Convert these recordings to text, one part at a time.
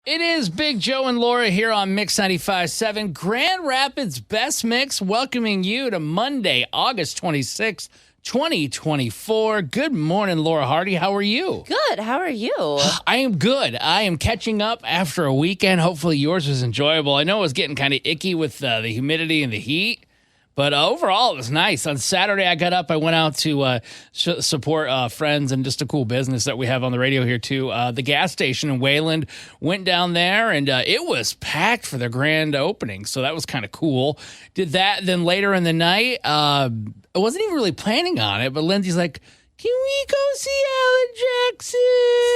It is Big Joe and Laura here on Mix 95.7, Grand Rapids Best Mix, welcoming you to Monday, August 26th, 2024. Good morning, Laura Hardy. How are you? Good. How are you? I am good. I am catching up after a weekend. Hopefully yours was enjoyable. I know it was getting kind of icky with the humidity and the heat. But overall, it was nice. On Saturday, I got up. I went out to support friends and just a cool business that we have on the radio here, too. The gas station in Wayland. Went down there, and it was packed for the grand opening. So that was kind of cool. Did that. Then later in the night, I wasn't even really planning on it, but Lindsay's like, can we go see Alan Jackson?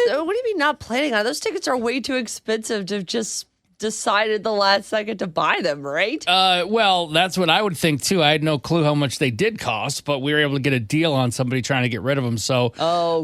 So what do you mean not planning on it? Those tickets are way too expensive to just decided the last second to buy them, right? Well, that's what I would think too. I had no clue how much they did cost, but we were able to get a deal on somebody trying to get rid of them. So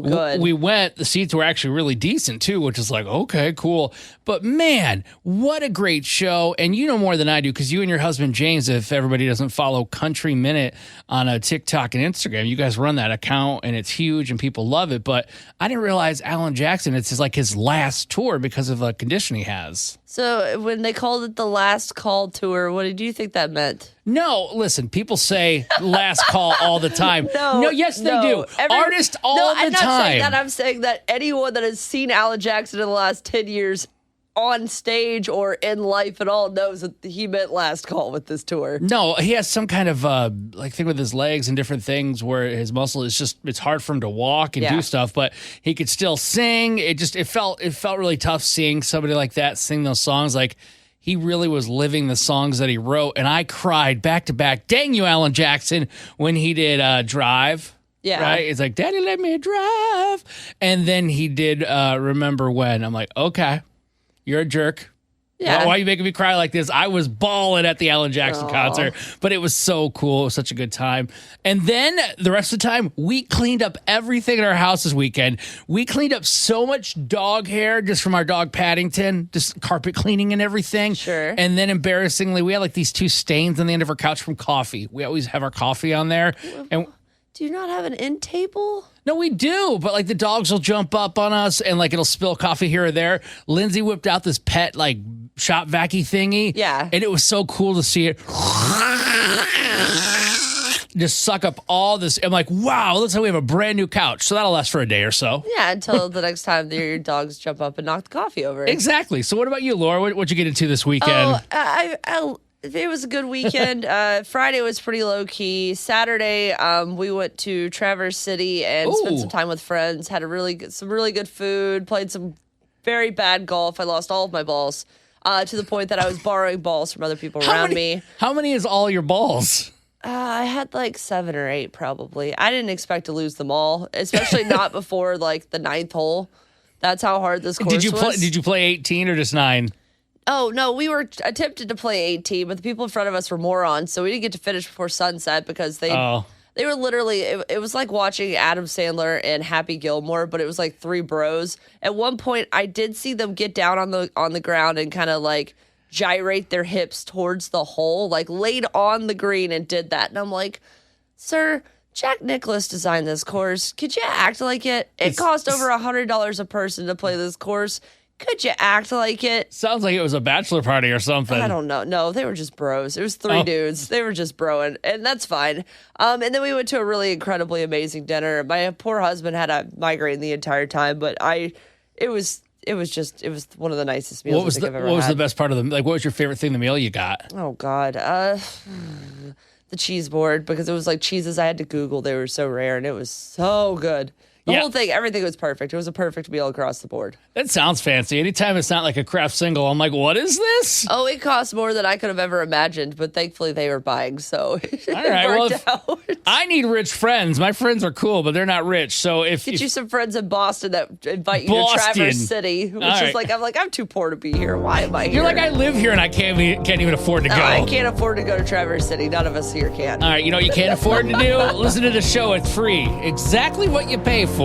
good. We went. The seats were actually really decent too, which is like, okay, cool. But man, what a great show. And you know more than I do because you and your husband, James, if everybody doesn't follow Country Minute on TikTok and Instagram, you guys run that account and it's huge and people love it. But I didn't realize Alan Jackson, it's his last tour because of a condition he has. So when they called it the Last Call Tour, what did you think that meant? No, listen, people say last call all the time. Yes, they do. Artists all the time. I'm not saying that. I'm saying that anyone that has seen Alan Jackson in the last 10 years on stage or in life at all knows that he meant last call with this tour. No, he has some kind of thing with his legs and different things where his muscle is just, it's hard for him to walk and do stuff, but he could still sing. It felt really tough seeing somebody like that sing those songs. Like he really was living the songs that he wrote. And I cried back to back. Dang you, Alan Jackson, when he did Drive. Yeah. Right? It's like, Daddy, let me drive. And then he did Remember When. I'm like, okay. You're a jerk. Yeah. Why are you making me cry like this? I was bawling at the Alan Jackson concert, but it was so cool. It was such a good time. And then the rest of the time, we cleaned up everything in our house this weekend. We cleaned up so much dog hair just from our dog Paddington, just carpet cleaning and everything. Sure. And then embarrassingly, we had like these two stains on the end of our couch from coffee. We always have our coffee on there. And do you not have an end table? no, we do, but like the dogs will jump up on us and like it'll spill coffee here or there. Lindsay whipped out this pet like shop vacuum thingy. Yeah. And it was so cool to see it just suck up all this. I'm like, wow, looks like we have a brand new couch. So that'll last for a day or so. Yeah, until the next time your dogs jump up and knock the coffee over. Exactly. So what about you, Laura? What'd you get into this weekend? It was a good weekend. Friday was pretty low key. Saturday, we went to Traverse City and spent some time with friends. Had some really good food. Played some very bad golf. I lost all of my balls to the point that I was borrowing balls from other people around me. How many is all your balls? I had like 7 or 8 probably. I didn't expect to lose them all, especially not before like the 9th hole. That's how hard this course was. Did you play 18 or just 9? Oh, no, we were attempted to play 18, but the people in front of us were morons, so we didn't get to finish before sunset because they were literally, it was like watching Adam Sandler and Happy Gilmore, but it was like 3 bros. At one point, I did see them get down on the ground and kind of like gyrate their hips towards the hole, like laid on the green and did that. And I'm like, sir, Jack Nicklaus designed this course. Could you act like it? It cost over $100 a person to play this course. Could you act like it? Sounds like it was a bachelor party or something. I don't know. No, they were just bros. It was 3 dudes. They were just broing, and that's fine. And then we went to a really incredibly amazing dinner. My poor husband had a migraine the entire time, but it was one of the nicest meals I've ever had. What was the best part of what was your favorite thing in the meal you got? Oh, God. The cheese board, because it was like cheeses I had to Google. They were so rare, and it was so good. The whole thing, everything was perfect. It was a perfect meal across the board. That sounds fancy. Anytime it's not like a craft single, I'm like, what is this? Oh, it cost more than I could have ever imagined, but thankfully they were buying, so it worked out. I need rich friends. My friends are cool, but they're not rich. So Get you some friends in Boston that invite you to Traverse City, which is like, I'm too poor to be here. Why am I here? You're like, I live here and I can't even afford to go. I can't afford to go to Traverse City. None of us here can. All right, you know what you can't afford to do? Listen to the show. It's free. Exactly what you pay for.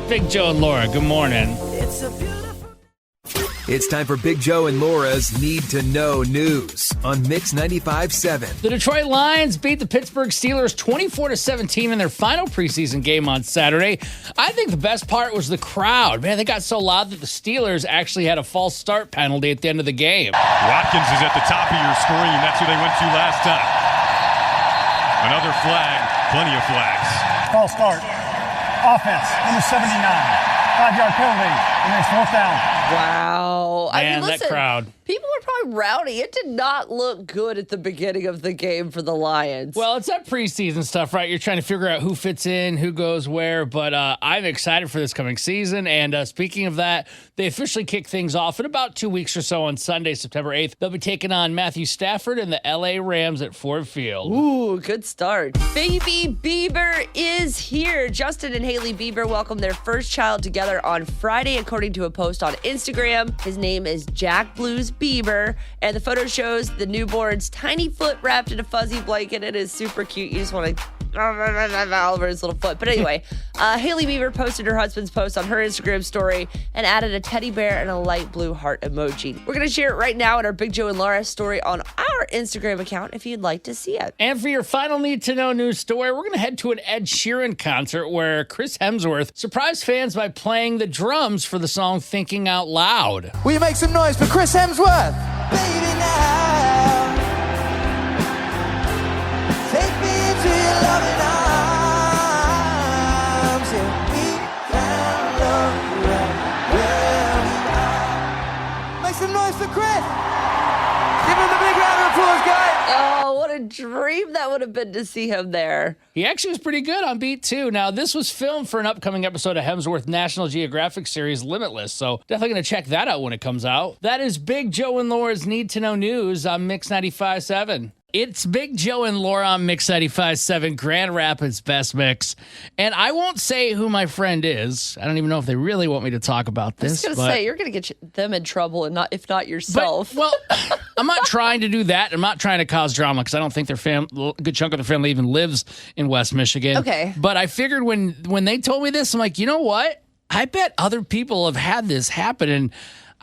Big Joe and Laura, good morning. It's time for Big Joe and Laura's Need to Know News on Mix 95.7. The Detroit Lions beat the Pittsburgh Steelers 24-17 in their final preseason game on Saturday. I think the best part was the crowd. Man, they got so loud that the Steelers actually had a false start penalty at the end of the game. Watkins is at the top of your screen. That's who they went to last time. Another flag, plenty of flags. False start. Offense, number 79. 5-yard penalty, and it's fourth down. Wow. Man, that crowd. People are probably rowdy. It did not look good at the beginning of the game for the Lions. Well, it's that preseason stuff, right? You're trying to figure out who fits in, who goes where, but I'm excited for this coming season. And speaking of that, they officially kick things off in about 2 weeks or so on Sunday, September 8th. They'll be taking on Matthew Stafford and the LA Rams at Ford Field. Ooh, good start. Baby Bieber is here. Justin and Hailey Bieber welcomed their first child together on Friday, according to a post on Instagram. His name is Jack Blues Bieber, and the photo shows the newborn's tiny foot wrapped in a fuzzy blanket. It is super cute. You just want to all over his little foot. But anyway, Hailey Bieber posted her husband's post on her Instagram story and added a teddy bear and a light blue heart emoji. We're going to share it right now in our Big Joe and Laura story on our Instagram account if you'd like to see it. And for your final Need to Know news story, we're going to head to an Ed Sheeran concert where Chris Hemsworth surprised fans by playing the drums for the song Thinking Out Loud. Will you make some noise for Chris Hemsworth? Baby, now, take me into your loving arms, and we can love right where we are. Make some noise for Chris. Give him a big round of applause, guys. Oh, what a dream that would have been to see him there. He actually was pretty good on beat, too. Now, this was filmed for an upcoming episode of Hemsworth National Geographic series Limitless, so definitely going to check that out when it comes out. That is Big Joe and Laura's Need to Know News on Mix 95.7. It's Big Joe and Laura on Mix 95.7, Grand Rapids Best Mix. And I won't say who my friend is. I don't even know if they really want me to talk about this. I was going to say, you're going to get them in trouble, and if not yourself. Well, I'm not trying to do that. I'm not trying to cause drama because I don't think a good chunk of their family even lives in West Michigan. Okay. But I figured when they told me this, I'm like, you know what? I bet other people have had this happen, and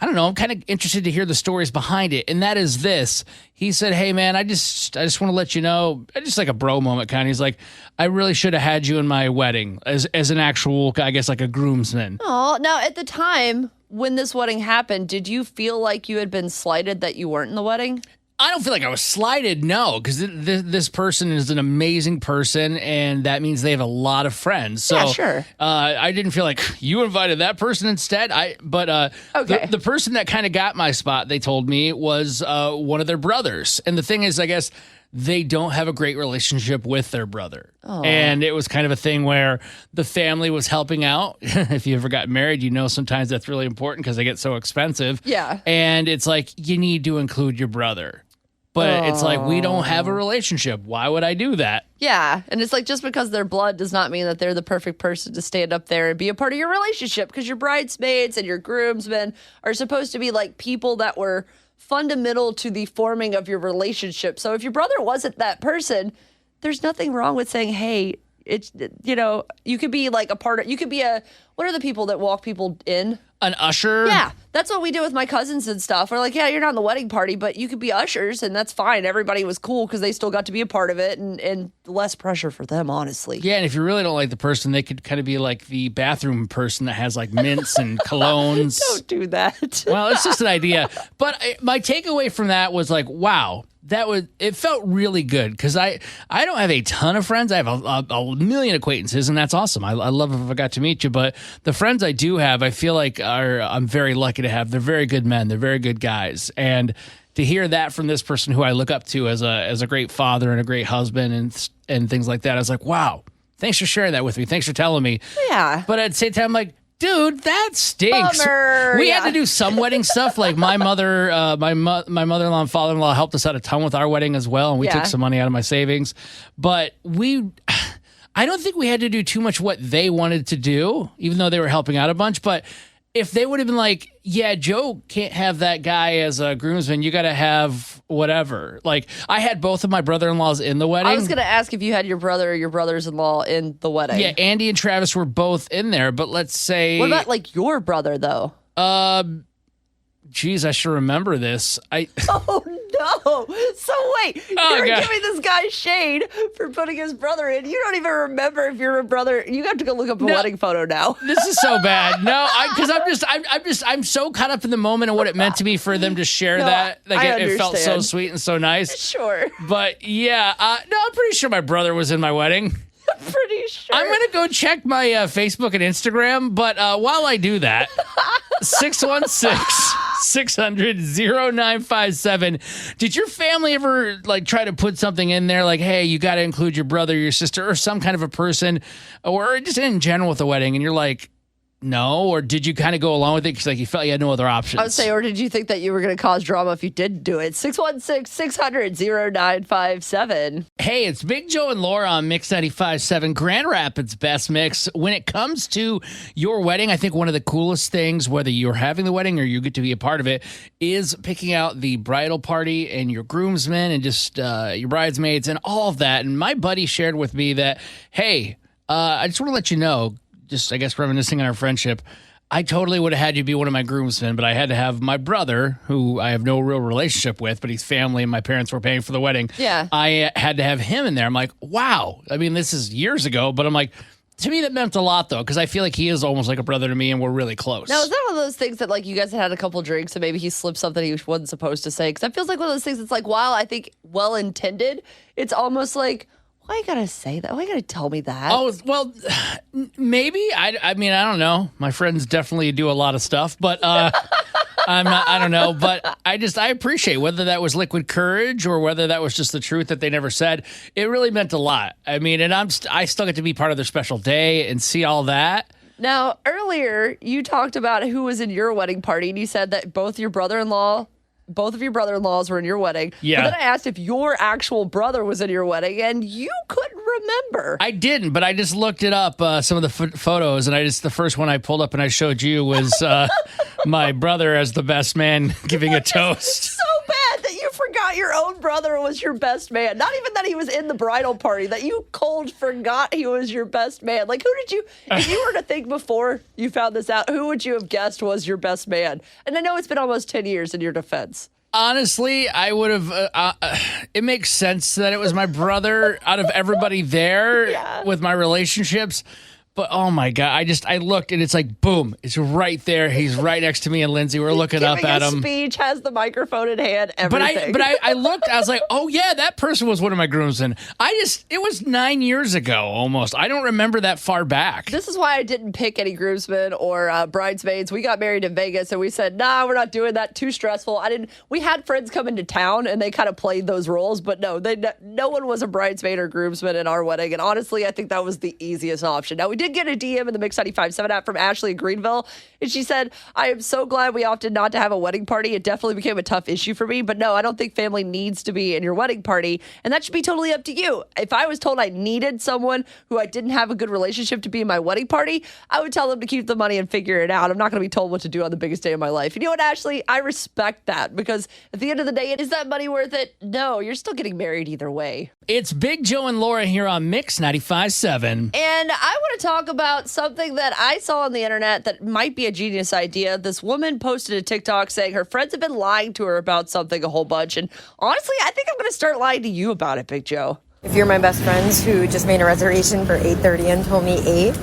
I don't know. I'm kind of interested to hear the stories behind it. And that is this. He said, hey, man, I just want to let you know, just like a bro moment kind of. He's like, I really should have had you in my wedding as an actual, I guess, like a groomsman. Oh, now at the time when this wedding happened, did you feel like you had been slighted that you weren't in the wedding? I don't feel like I was slighted, no, because this person is an amazing person, and that means they have a lot of friends. So, yeah, sure. I didn't feel like you invited that person instead. Okay. The person that kind of got my spot, they told me, was one of their brothers. And the thing is, I guess they don't have a great relationship with their brother. Aww. And it was kind of a thing where the family was helping out. If you ever got married, you know sometimes that's really important because they get so expensive. Yeah. And it's like, you need to include your brother. But it's like, we don't have a relationship. Why would I do that? Yeah. And it's like, just because they're blood does not mean that they're the perfect person to stand up there and be a part of your relationship, because your bridesmaids and your groomsmen are supposed to be like people that were fundamental to the forming of your relationship. So if your brother wasn't that person, there's nothing wrong with saying, hey, it's, you could be like a part of, you could be what are the people that walk people in? An usher? Yeah, that's what we do with my cousins and stuff. We're like, yeah, you're not in the wedding party, but you could be ushers, and that's fine. Everybody was cool because they still got to be a part of it, and less pressure for them, honestly. Yeah, and if you really don't like the person, they could kind of be like the bathroom person that has like mints and colognes. Don't do that. Well, it's just an idea. But my takeaway from that was like, wow. It felt really good because I don't have a ton of friends. I have a million acquaintances, and that's awesome. I love if I got to meet you. But the friends I do have, I feel like I'm very lucky to have. They're very good men. They're very good guys. And to hear that from this person who I look up to as a great father and a great husband and things like that, I was like, wow, thanks for sharing that with me. Thanks for telling me. Yeah. But at the same time, I'm like, dude, that stinks. Bummer. We had to do some wedding stuff. Like my mother, my mother-in-law and father-in-law helped us out a ton with our wedding as well, and we took some money out of my savings. But I don't think we had to do too much what they wanted to do, even though they were helping out a bunch. But if they would have been like, yeah, Joe can't have that guy as a groomsman, you got to have whatever. Like, I had both of my brother-in-laws in the wedding. I was going to ask if you had your brother or your brothers-in-law in the wedding. Yeah, Andy and Travis were both in there, but let's say... What about, like, your brother, though? Geez, I should remember this. Oh no! So wait, you're giving this guy shade for putting his brother in. You don't even remember if you're a brother. You have to go look up a wedding photo now. This is so bad. No, because I'm so caught up in the moment of what it meant to me for them to share that. Like it felt so sweet and so nice. Sure. But yeah, I'm pretty sure my brother was in my wedding. Pretty sure. I'm going to go check my Facebook and Instagram, but while I do that, 616-600-0957. Did your family ever like try to put something in there like, hey, you got to include your brother, your sister, or some kind of a person, or just in general with the wedding, and you're like, no? Or did you kind of go along with it because like you felt you had no other options? I would say, or did you think that you were going to cause drama if you did do it? 616-600-0957. Hey, it's Big Joe and Laura on Mix 95.7, Grand Rapids Best Mix. When it comes to your wedding, I think one of the coolest things, whether you're having the wedding or you get to be a part of it, is picking out the bridal party and your groomsmen and just your bridesmaids and all of that. And my buddy shared with me that, hey, I just want to let you know, just, I guess, reminiscing on our friendship, I totally would have had you be one of my groomsmen, but I had to have my brother, who I have no real relationship with, but he's family and my parents were paying for the wedding. Yeah. I had to have him in there. I'm like, wow. I mean, this is years ago, but I'm like, to me, that meant a lot, though, because I feel like he is almost like a brother to me, and we're really close. Now, is that one of those things that, like, you guys had a couple drinks and maybe he slipped something he wasn't supposed to say? Because that feels like one of those things that's, like, while I think well-intended, it's almost like, why you gotta say that? Why you gotta tell me that? Oh, well, maybe. I mean, I don't know. My friends definitely do a lot of stuff, but I don't know. But I appreciate whether that was liquid courage or whether that was just the truth that they never said. It really meant a lot. I mean, and I still get to be part of their special day and see all that. Now, earlier, you talked about who was in your wedding party, and you said that both of your brother-in-laws were in your wedding. Yeah. But then I asked if your actual brother was in your wedding, and you couldn't remember. I didn't, but I just looked it up, some of the photos, and the first one I pulled up and I showed you was my brother as the best man giving a toast. So bad that you forgot your own brother was your best man. Not even that he was in the bridal party, that you cold forgot he was your best man. Like, who did you, if you were to think before you found this out, who would you have guessed was your best man? And I know it's been almost 10 years in your defense. Honestly, I would have. It makes sense that it was my brother out of everybody there with my relationships. But oh my God, I looked and it's like, boom, it's right there. He's right next to me and Lindsay. We're looking up at him. Speech, has the microphone in hand, everything. But I looked, I was like, oh yeah, that person was one of my groomsmen. It was 9 years ago almost. I don't remember that far back. This is why I didn't pick any groomsmen or bridesmaids. We got married in Vegas and we said, nah, we're not doing that. Too stressful. We had friends come into town and they kind of played those roles, but no one was a bridesmaid or groomsman in our wedding. And honestly, I think that was the easiest option. Now, we did get a DM in the Mix 95.7 app from Ashley in Greenville, and she said, I am so glad we opted not to have a wedding party. It definitely became a tough issue for me, but no, I don't think family needs to be in your wedding party, and that should be totally up to you. If I was told I needed someone who I didn't have a good relationship to be in my wedding party, I would tell them to keep the money and figure it out. I'm not going to be told what to do on the biggest day of my life. You know what, Ashley? I respect that, because at the end of the day, is that money worth it? No, you're still getting married either way. It's Big Joe and Laura here on Mix 95.7. And I want to talk about something that I saw on the internet that might be a genius idea. This woman posted a TikTok saying her friends have been lying to her about something a whole bunch. And honestly, I think I'm going to start lying to you about it, Big Joe. If you're my best friends who just made a reservation for 8:30 and told me 8,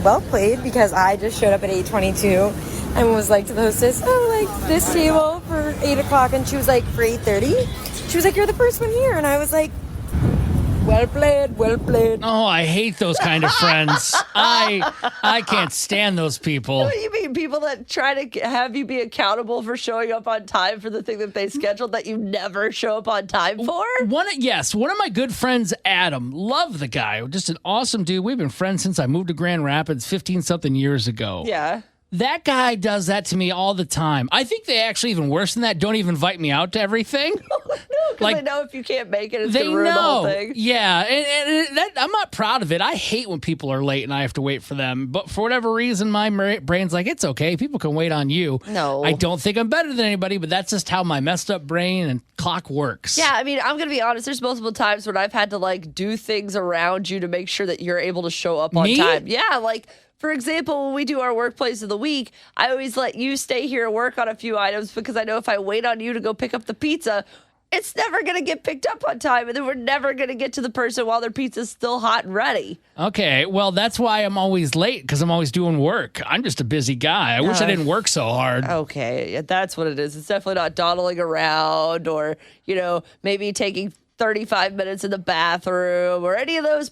well played, because I just showed up at 8:22 and was like to the hostess, oh, like this table for 8 o'clock. And she was like, for 8:30? She was like, you're the first one here. And I was like, well played, well played. Oh, I hate those kind of friends. I can't stand those people. What do you mean? People that try to have you be accountable for showing up on time for the thing that they scheduled that you never show up on time for? One of my good friends, Adam, love the guy. Just an awesome dude. We've been friends since I moved to Grand Rapids 15-something years ago. Yeah. That guy does that to me all the time. I think they actually, even worse than that, don't even invite me out to everything. No, because they know if you can't make it, it's going to ruin the whole thing. Yeah, and that, I'm not proud of it. I hate when people are late and I have to wait for them. But for whatever reason, my brain's like, it's okay. People can wait on you. No. I don't think I'm better than anybody, but that's just how my messed up brain and clock works. Yeah, I mean, I'm going to be honest. There's multiple times when I've had to, like, do things around you to make sure that you're able to show up on time. Yeah, like, For example, when we do our workplace of the week, I always let you stay here and work on a few items because I know if I wait on you to go pick up the pizza, it's never going to get picked up on time, and then we're never going to get to the person while their pizza's still hot and ready. Okay, well, that's why I'm always late, because I'm always doing work. I'm just a busy guy. I wish I didn't work so hard. Okay, that's what it is. It's definitely not dawdling around or, maybe taking 35 minutes in the bathroom or any of those.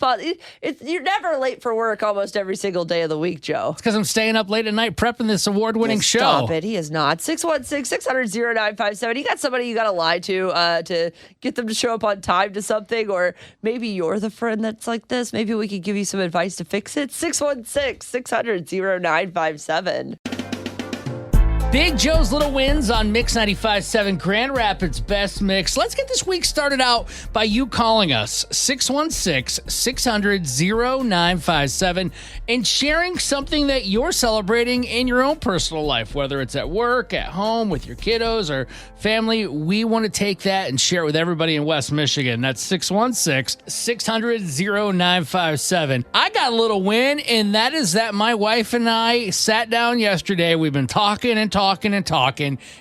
You're never late for work almost every single day of the week, Joe. It's because I'm staying up late at night prepping this award-winning show. Stop it. He is not. 616-600-0957. You got somebody you got to lie to get them to show up on time to something, or maybe you're the friend that's like this. Maybe we could give you some advice to fix it. 616-600-0957. Big Joe's Little Wins on Mix 95.7 Grand Rapids Best Mix. Let's get this week started out by you calling us 616-600-0957 and sharing something that you're celebrating in your own personal life, whether it's at work, at home, with your kiddos or family. We want to take that and share it with everybody in West Michigan. That's 616-600-0957. I got a little win, and that is that my wife and I sat down yesterday. We've been talking, and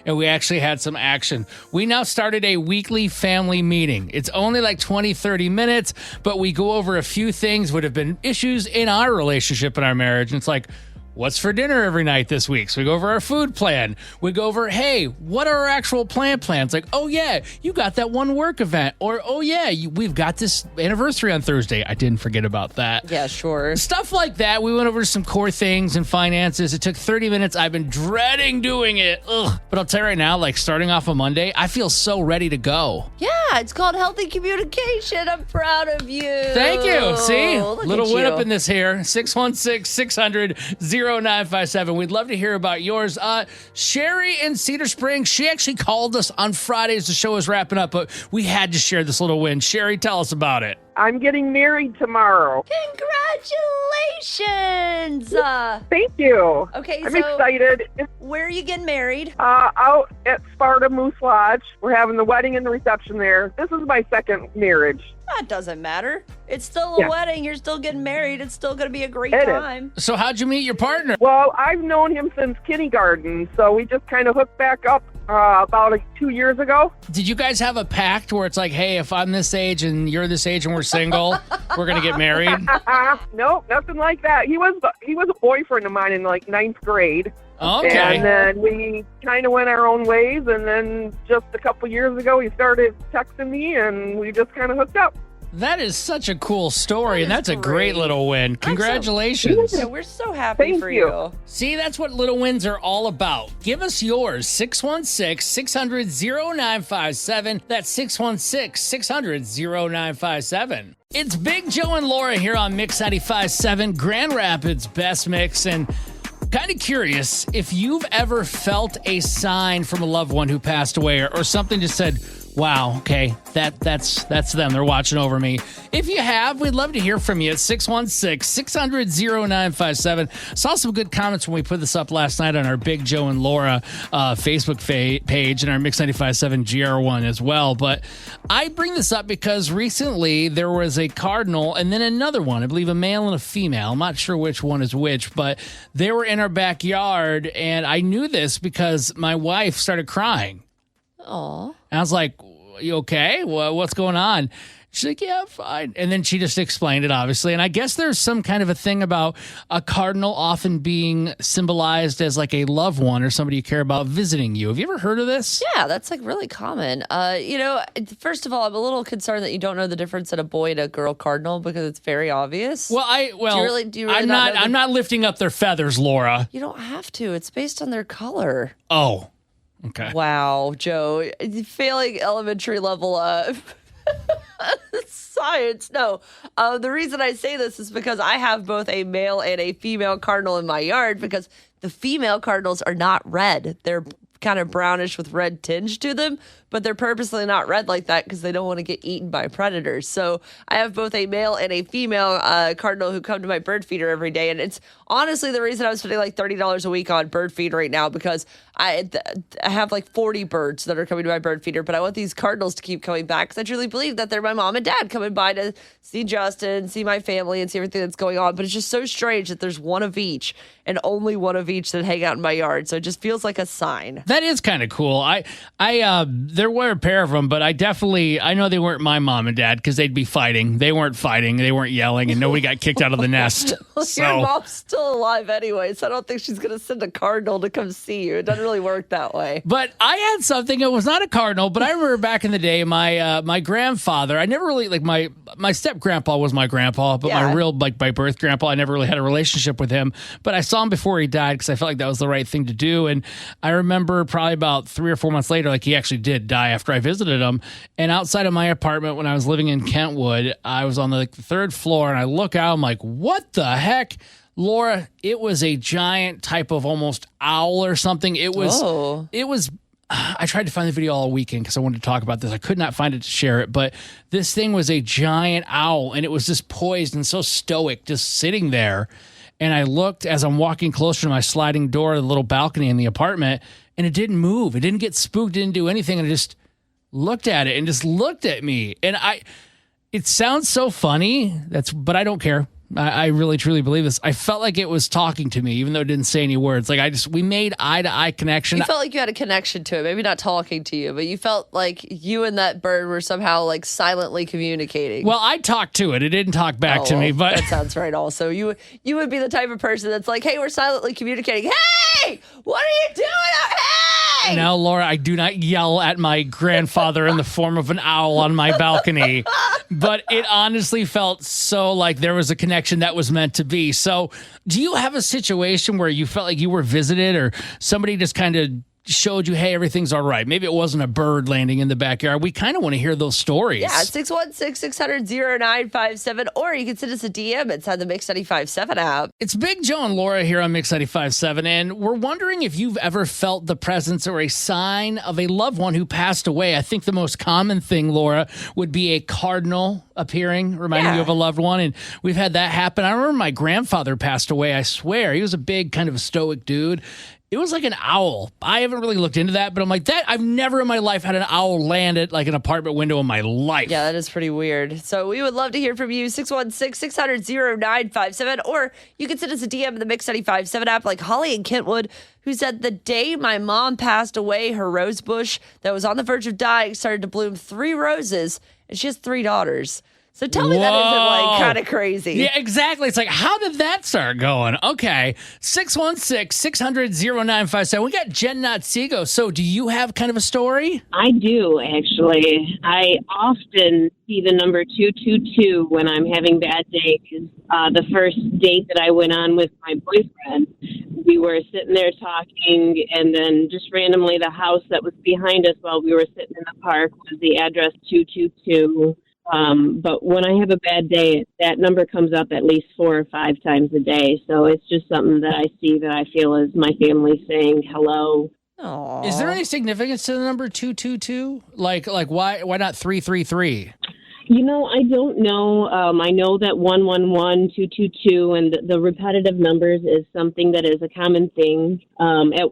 we actually had some action. We now started a weekly family meeting. It's only like 20, 30 minutes, but we go over a few things that have been issues in our relationship and our marriage. And it's like, what's for dinner every night this week? So we go over our food plan. We go over, hey, what are our actual plans? Like, oh, yeah, you got that one work event. Or, oh, yeah, we've got this anniversary on Thursday. I didn't forget about that. Yeah, sure. Stuff like that. We went over some core things and finances. It took 30 minutes. I've been dreading doing it. Ugh. But I'll tell you right now, like starting off a Monday, I feel so ready to go. Yeah, it's called healthy communication. I'm proud of you. Thank you. See? Look Little win you. up in this here. 616-600-0957. We'd love to hear about yours. Sherry in Cedar Springs, she actually called us on Friday as the show was wrapping up, but we had to share this little win. Sherry, tell us about it. I'm getting married tomorrow. Congratulations. Thank you. Okay, I'm excited. Where are you getting married? Out at Sparta Moose Lodge. We're having the wedding and the reception there. This is my second marriage. That doesn't matter. It's still a wedding. You're still getting married. It's still going to be a great time. So how'd you meet your partner? Well, I've known him since kindergarten, so we just kind of hooked back up about 2 years ago. Did you guys have a pact where it's like, hey, if I'm this age and you're this age and we're single, we're going to get married? Nope, nothing like that. He was a boyfriend of mine in like ninth grade. Okay. And then we kind of went our own ways, and then just a couple years ago, he started texting me, and we just kind of hooked up. That is such a cool story, and that's a great little win. Congratulations. Yeah, we're so happy Thank for you. you. See, that's what little wins are all about. Give us yours, 616-600-0957. That's 616-600-0957. It's Big Joe and Laura here on Mix 95.7, Grand Rapids Best Mix, and kind of curious if you've ever felt a sign from a loved one who passed away or something just said, wow, okay, that's them. They're watching over me. If you have, we'd love to hear from you at 616-600-0957. Saw some good comments when we put this up last night on our Big Joe and Laura Facebook page and our Mix 95.7 GR1 as well. But I bring this up because recently there was a cardinal and then another one, I believe a male and a female. I'm not sure which one is which, but they were in our backyard, and I knew this because my wife started crying. Aw. And I was like, you okay? What's going on? She's like, yeah, I'm fine. And then she just explained it, obviously. And I guess there's some kind of a thing about a cardinal often being symbolized as like a loved one or somebody you care about visiting you. Have you ever heard of this? Yeah, that's like really common. First of all, I'm a little concerned that you don't know the difference in a boy and a girl cardinal because it's very obvious. Well, do you really I'm not lifting up their feathers, Laura. You don't have to. It's based on their color. Oh, okay. Wow, Joe, failing elementary level science. No, the reason I say this is because I have both a male and a female cardinal in my yard because the female cardinals are not red. They're kind of brownish with red tinge to them, but they're purposely not red like that because they don't want to get eaten by predators. So I have both a male and a female cardinal who come to my bird feeder every day. And it's honestly the reason I'm spending like $30 a week on bird feed right now because I have like 40 birds that are coming to my bird feeder, but I want these cardinals to keep coming back because I truly believe that they're my mom and dad coming by to see Justin, see my family, and see everything that's going on. But it's just so strange that there's one of each and only one of each that hang out in my yard. So it just feels like a sign. That is kind of cool. There were a pair of them, but I know they weren't my mom and dad because they'd be fighting. They weren't fighting. They weren't yelling, and nobody got kicked out of the nest. Well, your mom's still alive anyway, so I don't think she's going to send a cardinal to come see you. It doesn't really work that way. But I had something. It was not a cardinal, but I remember back in the day, my grandfather. I never really my step grandpa was my grandpa, but my birth grandpa, I never really had a relationship with him. But I saw him before he died because I felt like that was the right thing to do. And I remember probably about 3 or 4 months later, like he actually did die after I visited him. And outside of my apartment when I was living in Kentwood, I was on the 3rd floor, and I look out. I'm like, what the heck? Laura, it was a giant type of almost owl or something. It was, I tried to find the video all weekend because I wanted to talk about this. I could not find it to share it, but this thing was a giant owl, and it was just poised and so stoic, just sitting there. And I looked as I'm walking closer to my sliding door, the little balcony in the apartment, and it didn't move. It didn't get spooked, didn't do anything. And I just looked at it and just looked at me. And it sounds so funny, but I don't care. I really, truly believe this. I felt like it was talking to me, even though it didn't say any words. Like we made eye-to-eye connection. You felt like you had a connection to it. Maybe not talking to you, but you felt like you and that bird were somehow like silently communicating. Well, I talked to it. It didn't talk back to me, but that sounds right. Also, you would be the type of person that's like, "Hey, we're silently communicating. Hey, what are you doing out here?" Now, Laura, I do not yell at my grandfather in the form of an owl on my balcony, but it honestly felt so like there was a connection that was meant to be. So do you have a situation where you felt like you were visited or somebody just kind of showed you, hey, everything's all right? Maybe it wasn't a bird landing in the backyard. We kind of want to hear those stories. Yeah, 616-600-0957, or you can send us a DM inside the Mix 95.7 app. It's Big Joe and Laura here on Mix 95.7, and we're wondering if you've ever felt the presence or a sign of a loved one who passed away. I think the most common thing, Laura, would be a cardinal appearing, reminding you of a loved one, and we've had that happen. I remember my grandfather passed away, I swear. He was a big, kind of a stoic dude. It was like an owl. I haven't really looked into that, but I'm like, I've never in my life had an owl land at like an apartment window in my life. Yeah, that is pretty weird. So we would love to hear from you, 616-600-0957, or you can send us a DM in the Mix 95.7 app like Holly in Kentwood, who said the day my mom passed away, her rose bush that was on the verge of dying started to bloom 3 roses, and she has 3 daughters. So tell me that isn't like kind of crazy. Yeah, exactly. It's like, how did that start going? Okay. 616-600-0957. We got Jen Notsigo. So do you have kind of a story? I do, actually. I often see the number 222 when I'm having bad days. The first date that I went on with my boyfriend, we were sitting there talking, and then just randomly the house that was behind us while we were sitting in the park was the address 222. But when I have a bad day, that number comes up at least 4 or 5 times a day. So it's just something that I see that I feel is my family saying hello. Aww. Is there any significance to the number 222? Like why not 333? You know, I don't know. I know that 111, 222, and the repetitive numbers is something that is a common thing.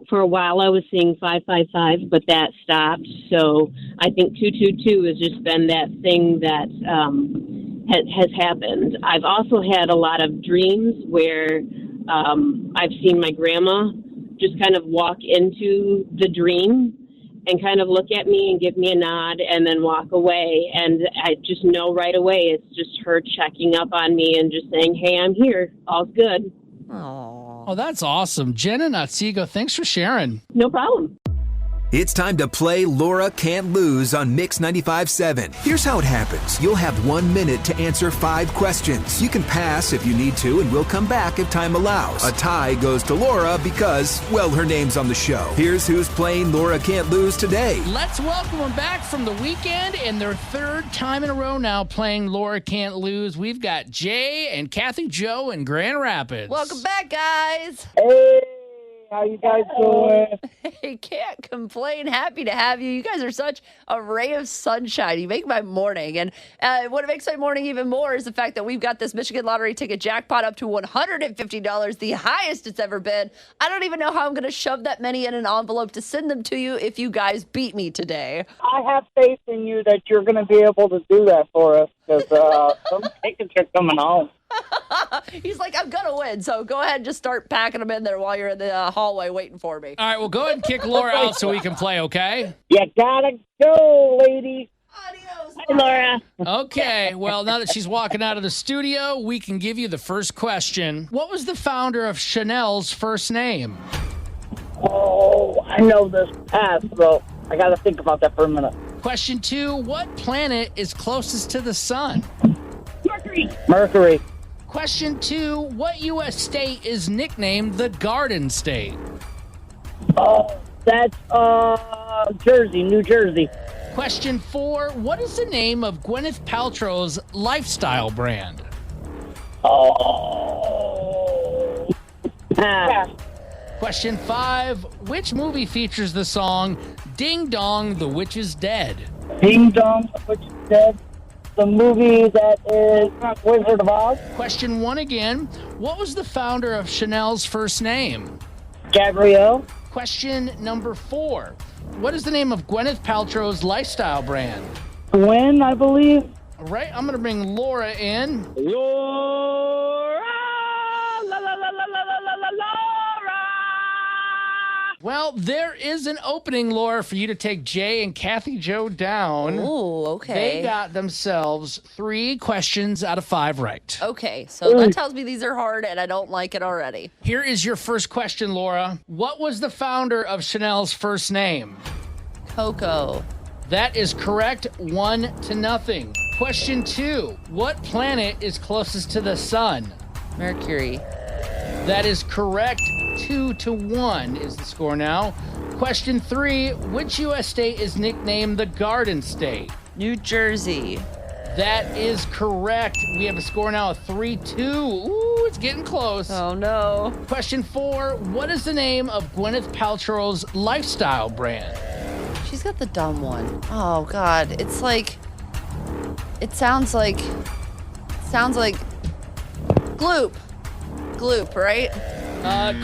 For a while, I was seeing 555, but that stopped. So I think 222 has just been that thing that has happened. I've also had a lot of dreams where I've seen my grandma just kind of walk into the dream and kind of look at me and give me a nod and then walk away. And I just know right away it's just her checking up on me and just saying, hey, I'm here. All's good. Oh, that's awesome. Jenna Notsigo, thanks for sharing. No problem. It's time to play Laura Can't Lose on Mix 95.7. Here's how it happens. You'll have 1 minute to answer 5 questions. You can pass if you need to, and we'll come back if time allows. A tie goes to Laura because, well, her name's on the show. Here's who's playing Laura Can't Lose today. Let's welcome them back from the weekend and their 3rd time in a row now playing Laura Can't Lose. We've got Jay and Kathy Joe in Grand Rapids. Welcome back, guys. Hey, How you guys doing? Hey, can't complain. Happy to have you. You guys are such a ray of sunshine. You make my morning. And what makes my morning even more is the fact that we've got this Michigan Lottery ticket jackpot up to $150, the highest it's ever been. I don't even know how I'm going to shove that many in an envelope to send them to you if you guys beat me today. I have faith in you that you're going to be able to do that for us because some tickets are coming home. He's like, I'm going to win, so go ahead and just start packing them in there while you're in the hallway waiting for me. All right, well, go ahead and kick Laura out so we can play, okay? You gotta go, lady. Adios. Hi, Laura. Okay, well, now that she's walking out of the studio, we can give you the first question. What was the founder of Chanel's first name? Oh, I know this pass, so I gotta think about that for a minute. Question 2, what planet is closest to the sun? Mercury. Question 2, what U.S. state is nicknamed the Garden State? Oh, that's Jersey, New Jersey. Question 4, what is the name of Gwyneth Paltrow's lifestyle brand? Oh, pass. Question 5, which movie features the song Ding Dong, the Witch is Dead? Ding Dong, the Witch is Dead. The movie that is Wizard of Oz. Question 1 again, what was the founder of Chanel's first name? Gabrielle. Question number 4, what is the name of Gwyneth Paltrow's lifestyle brand? Gwen, I believe. All right, I'm going to bring Laura in. Laura! La, la, la, la, la, la, la, la, Laura! Well, there is an opening, Laura, for you to take Jay and Kathy Joe down. Ooh, okay. They got themselves 3 questions out of 5 right. Okay, so that tells me these are hard and I don't like it already. Here is your first question, Laura. What was the founder of Chanel's first name? Coco. That is correct, 1-0. Question 2. What planet is closest to the sun? Mercury. That is correct, 2-1 is the score now. Question 3. Which U.S. state is nicknamed the Garden State? New Jersey. That is correct. We have a score now of 3-2. Ooh, it's getting close. Oh, no. Question 4. What is the name of Gwyneth Paltrow's lifestyle brand? She's got the dumb one. Oh, God. It's like... It sounds like Gloop. Gloop, right?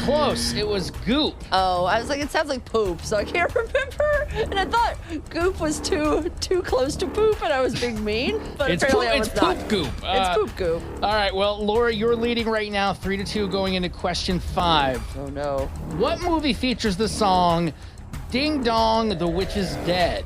Close. It was Goop. Oh, I was like, it sounds like poop, so I can't remember. And I thought Goop was too close to poop, and I was being mean. But It's apparently I poop, was it's not. poop goop. It's poop goop. All right, well, Laura, you're leading right now, 3-2, going into question 5. Oh, no. What movie features the song Ding Dong, the Witch is Dead?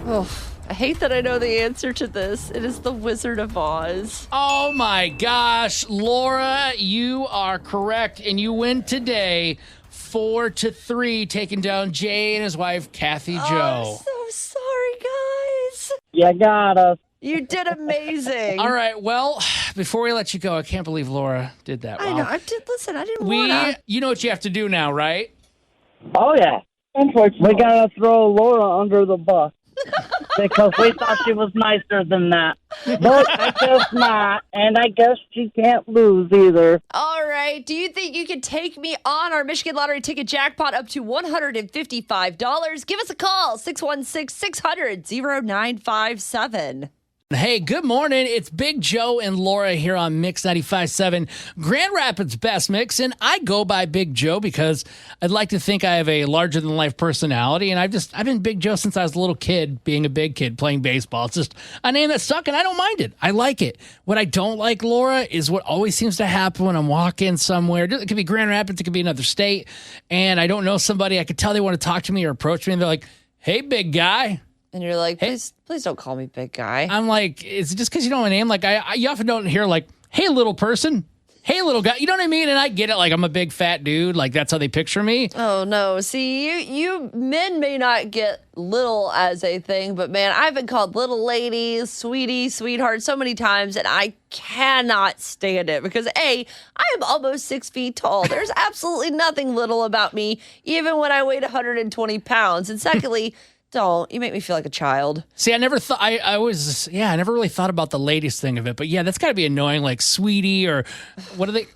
Oh, I hate that I know the answer to this. It is The Wizard of Oz. Oh my gosh, Laura, you are correct, and you win today 4-3, taking down Jay and his wife, Kathy Joe. I'm so sorry, guys. You got us. You did amazing. All right, well, before we let you go, I can't believe Laura did that well. I know. Listen, I didn't want to. You know what you have to do now, right? Oh, yeah. We gotta throw Laura under the bus. Because we thought she was nicer than that. But I guess not, and I guess she can't lose either. All right. Do you think you can take me on our Michigan Lottery ticket jackpot up to $155? Give us a call, 616-600-0957. Hey, good morning. It's Big Joe and Laura here on Mix 95.7, Grand Rapids' best mix. And I go by Big Joe because I'd like to think I have a larger-than-life personality. And I've been Big Joe since I was a little kid, being a big kid, playing baseball. It's just a name that stuck, and I don't mind it. I like it. What I don't like, Laura, is what always seems to happen when I'm walking somewhere. It could be Grand Rapids. It could be another state. And I don't know somebody. I could tell they want to talk to me or approach me. And they're like, hey, big guy. And you're like, please don't call me big guy. I'm like, is it just because you know my name? Like, you often don't hear like, hey, little person. Hey, little guy. You know what I mean? And I get it. Like, I'm a big fat dude. Like, that's how they picture me. Oh, no. See, you men may not get little as a thing, but man, I've been called little lady, sweetie, sweetheart so many times, and I cannot stand it because A, I am almost 6 feet tall. There's absolutely nothing little about me, even when I weighed 120 pounds. And secondly, don't. You make me feel like a child. See, I never thought, I never really thought about the ladies thing of it. But yeah, that's got to be annoying, like sweetie or what are they?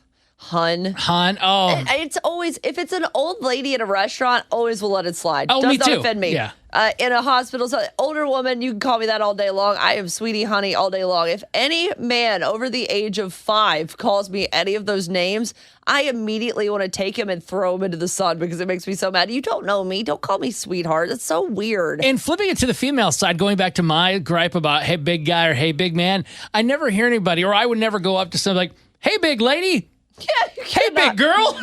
Hun. Oh. It's always, if it's an old lady in a restaurant, always will let it slide. Oh, Does me not too. offend me. Yeah. In a hospital, so older woman, you can call me that all day long. I am sweetie, honey, all day long. If any man over the age of 5 calls me any of those names, I immediately want to take him and throw him into the sun because it makes me so mad. You don't know me. Don't call me sweetheart. That's so weird. And flipping it to the female side, going back to my gripe about, hey, big guy or hey, big man, I never hear anybody, or I would never go up to somebody like, hey, big lady. Yeah, you hey, cannot. big girl.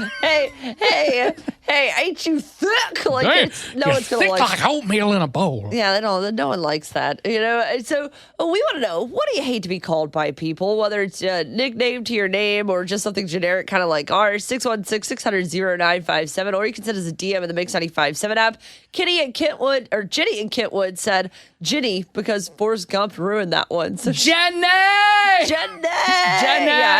Hey, ain't you thick? Like, Hey, no one's going to thick like like oatmeal in a bowl. Yeah, no one likes that, you know. And so we want to know, what do you hate to be called by people, whether it's a nickname to your name or just something generic, kind of like ours, 616-600-0957, or you can send us a DM in the Mix 95.7 app. Jenny in Kentwood said Ginny because Forrest Gump ruined that one. So Jenny! Yeah,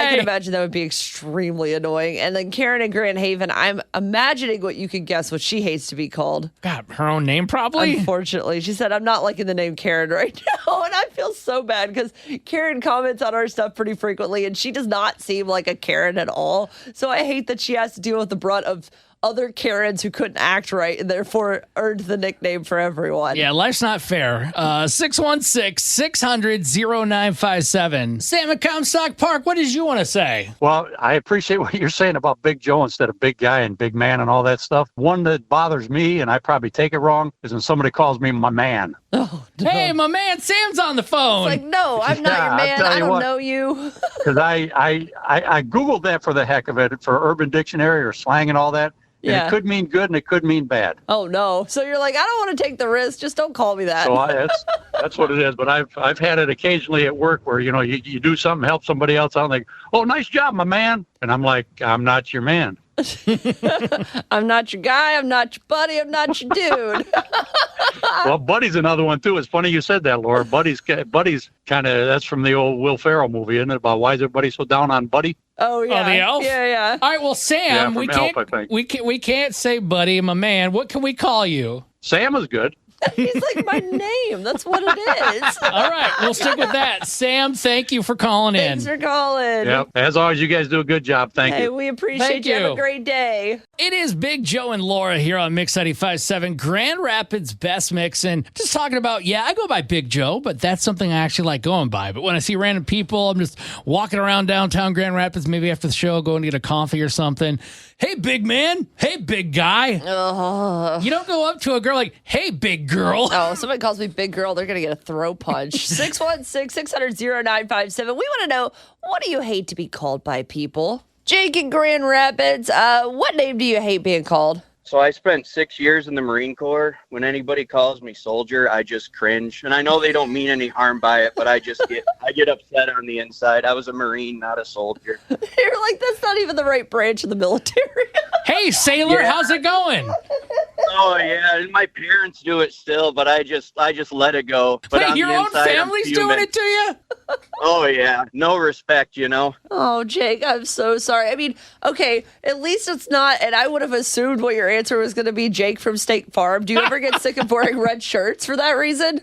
I can imagine that would be extremely annoying. And then Karen in Grand Haven, I'm imagining what you could guess what she hates to be called. God, her own name probably? Unfortunately. She said, I'm not liking the name Karen right now. And I feel so bad because Karen comments on our stuff pretty frequently and she does not seem like a Karen at all. So I hate that she has to deal with the brunt of other Karens who couldn't act right and therefore earned the nickname for everyone. Yeah, life's not fair. 616-600-0957. Sam at Comstock Park, what did you want to say? Well, I appreciate what you're saying about Big Joe instead of big guy and big man and all that stuff. One that bothers me, and I probably take it wrong, is when somebody calls me my man. Oh, no. Hey, my man Sam's on the phone. It's like, no, I'm not your man. I don't know you. Because I Googled that for the heck of it, for Urban Dictionary or slang and all that. And Yeah. it could mean good and it could mean bad. Oh, no. So you're like, I don't want to take the risk. Just don't call me that. So that's what it is. But I've had it occasionally at work where, you do something, help somebody else out, and like, oh, nice job, my man. And I'm like, I'm not your man. I'm not your guy. I'm not your buddy. I'm not your dude. Well, Buddy's another one, too. It's funny you said that, Laura. Buddy's kind of, that's from the old Will Ferrell movie, isn't it? About why is everybody so down on Buddy? Oh, yeah. Oh, the elf? Yeah. All right, well, Sam, Yeah, we from Elf, I think. we can't say buddy, my man. What can we call you? Sam is good. He's like my name. That's what it is. All right, we'll stick with that. Sam, thank you for calling Thanks in. for calling. Yep. As always, you guys do a good job. Thank Hey, you. we appreciate Thank you. Have you. a great day. It is Big Joe and Laura here on Mix 95.7, Grand Rapids Best Mix. And just talking about, I go by Big Joe, but that's something I actually like going by. But when I see random people, I'm just walking around downtown Grand Rapids, maybe after the show, going to get a coffee or something. Hey, big man. Hey, big guy. You don't go up to a girl like, hey, big girl. Oh, somebody calls me big girl, they're going to get a throw punch. 616-600-0957. We want to know, what do you hate to be called by people? Jake in Grand Rapids, what name do you hate being called? So I spent 6 years in the Marine Corps. When anybody calls me soldier, I just cringe. And I know they don't mean any harm by it, but I get upset on the inside. I was a Marine, not a soldier. You're like, that's not even the right branch of the military. Hey, sailor, how's it going? Oh yeah, and my parents do it still, but I just let it go. But Wait, on your the own inside, I'm family's doing fuming. it to you? Oh yeah, no respect, Oh, Jake, I'm so sorry. I mean, okay, at least it's not, and I would have assumed what your answer was going to be Jake from State Farm. Do you ever get sick of wearing red shirts for that reason?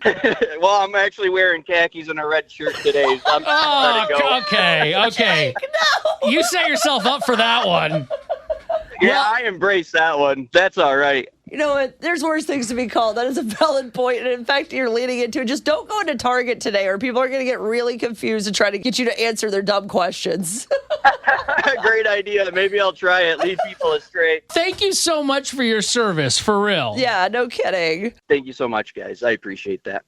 Well, I'm actually wearing khakis and a red shirt today. So I'm let it go. Okay. Jake, no. You set yourself up for that one. Yeah, I embrace that one. That's all right. You know what? There's worse things to be called. That is a valid point. And in fact, you're leading into it. Just don't go into Target today or people are going to get really confused and try to get you to answer their dumb questions. Great idea. Maybe I'll try it. Lead people astray. Thank you so much for your service, for real. Yeah, no kidding. Thank you so much, guys. I appreciate that.